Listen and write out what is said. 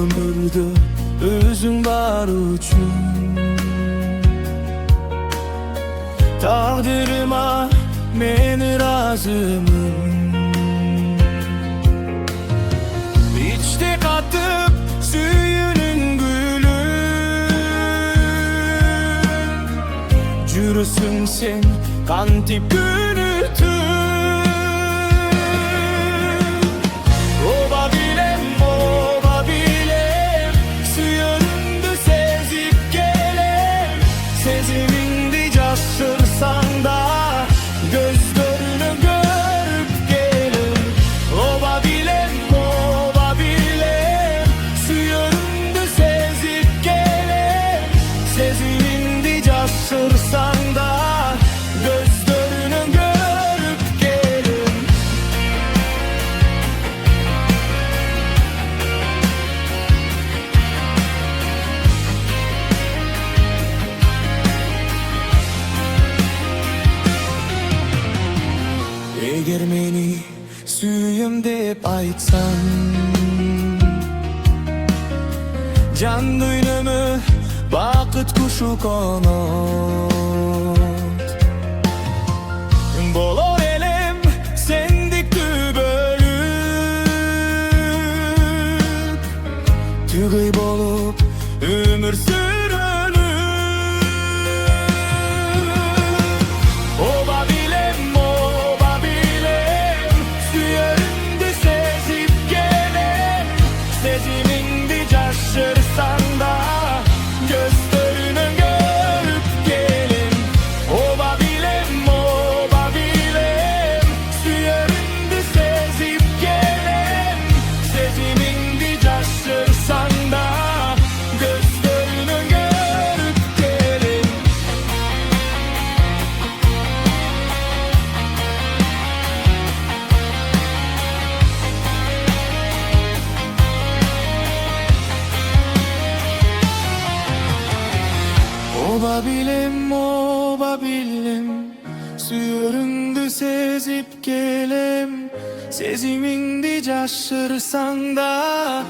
Ömürde özün var üçün Taqdirima men razımın İçte katıp suyunun gülü Jürüsün sen kantip günütün Şaşırsan da gözlerini görüp gelin Oba bilem, suyundu sezip gelin Sezimindi şaşırsan da gözlerini görüp gelin Eğer meni suyum dep aytsan Can duynumı bakıt kuşu konot Bolor elem sendik tübölüp Tügüy bolup ömür sürünüp Oba bilem Sezimindi şaşırsan da gözlerini görüp gelin Oba bilem, suyarındı sezip gelin Sezimindi şaşırsan da gözlerini görüp gelin Oba bilem, suyurundu sezip gelem Sezimindi şaşırsan da